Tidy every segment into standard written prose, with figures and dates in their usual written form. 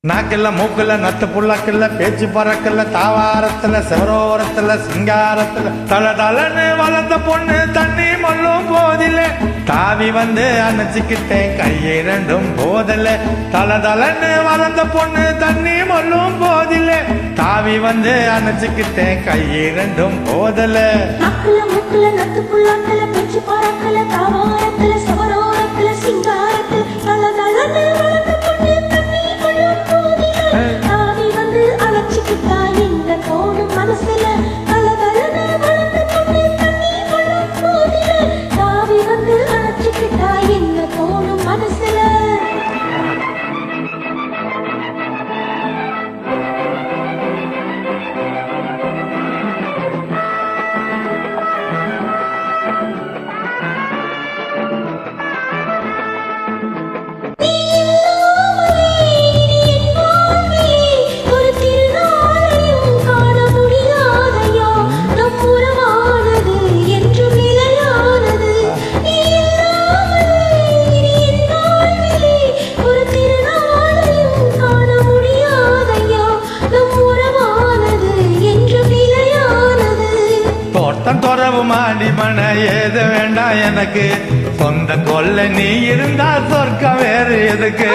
நாக்கில்ல மூக்குல நத்து புள்ளக்கில்ல பேச்சு பறக்கல்ல தாவாரத்துல செவரோரத்துல சிங்காரத்துல தல தலன்னு வளர்ந்த பொண்ணு தண்ணி மல்லும் போதில்லை தாவி வந்து அணைச்சிக்கிட்டேன் கையை ரெண்டும் போதல தல தலன்னு வளர்ந்த பொண்ணு தண்ணி மல்லும் போதில்லை தாவி வந்து அணைச்சிக்கிட்டேன் கையை ரெண்டும் போதல நாக்குல மூக்குல நத்து புள்ளக்கில்ல பேச்சு பறக்கல்ல தாவாரத்துல செவரோரத்துல சிங்காரத்துல தல தலன்னு வளர்ந்த பொண்ணு தண்ணி மல்லும் போதில்லை தாவி வந்து அணைச்சிக்கிட்டா என்ன தோணும் மனசுல தல தலன்னு வளர்ந்த பொண்ணு தண்ணி மல்லும் போதில்லை தாவி வந்து அணைச்சிக்கிட்டா என்ன தோணும் மனசுல தொரவு மாடி மன ஏத வேண்டாம் எனக்கு சொந்த கொல்ல நீ இருந்தா சொர்க்கம் வேறு எதுக்கு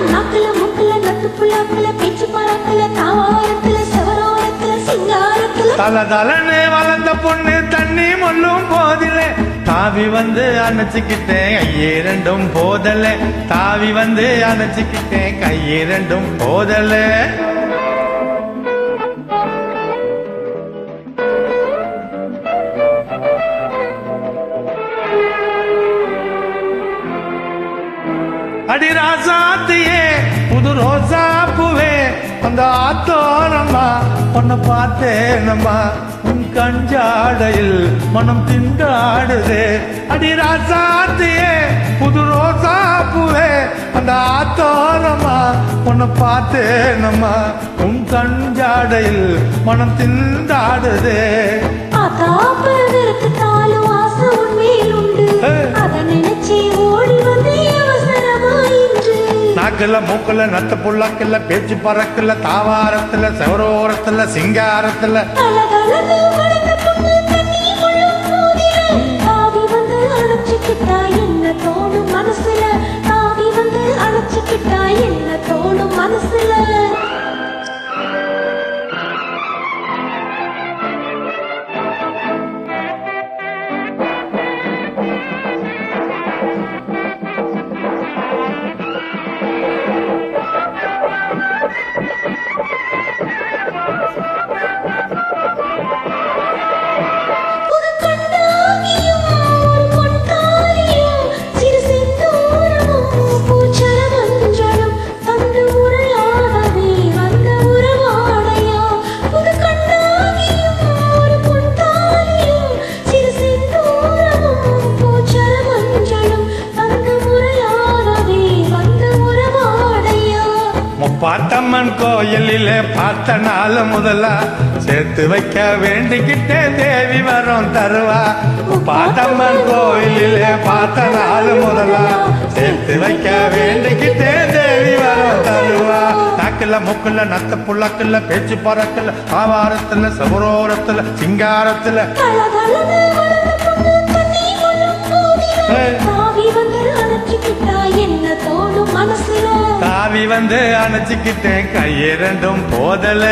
நாக்குல மூக்குல நத்து புள்ளக்கில்ல பேச்சு பறக்கல்ல தாவாரத்துல செவரோரத்துல சிங்காரத்துல தல தலன்னு வளர்ந்த பொண்ணு தண்ணி மல்லும் போதில்லை தாவி வந்து அணைச்சிக்கிட்டேன் கையே ரெண்டும் போதல தாவி வந்து அணைச்சிக்கிட்டேன் கையே ரெண்டும் போதல அடி ராசாத்தியே புது ரோசா பூவே அந்த ஆத்தோரம்மா உன்னை பார்த்தேனம்மா உன் கஞ்சாடையில் மனம் திண்டாடுதே அடி ராசாத்தியே புது ரோசா பூவே அந்த ஆத்தோரம்மா உன்னை பார்த்தேனம்மா உன் கஞ்சாடையில் மனம் திண்டாடுதே நாக்குல மூக்குல நத்த புள்ளக்கில்ல பேச்சு பறக்கல தாவாரத்துல செவரோரத்துல சிங்காரத்துல என்ன தோணும் மனசுல தாவி வந்து அழைச்சுக்கிட்டா என்ன தோணும் மனசுல பாத்தம்மன் கோயிலிலே பார்த்த நாள் முதலா சேர்த்து வைக்க வேண்டிக்கிட்டே தேவி வரும் தருவா பாத்தம்மன் கோயிலிலே பார்த்த நாள் முதலா சேர்த்து வைக்க வேண்டிக்கிட்டே தேவி வரும் தருவா நாக்குல மூக்குல நத்த புள்ளக்கில்ல பேச்சு பறக்கல ஆவாரத்துல செவரோரத்துல சிங்காரத்துல என்ன தோணும் மனசுல தாவி வந்து அணைச்சிக்கிட்டேன் கையே ரெண்டும் போதல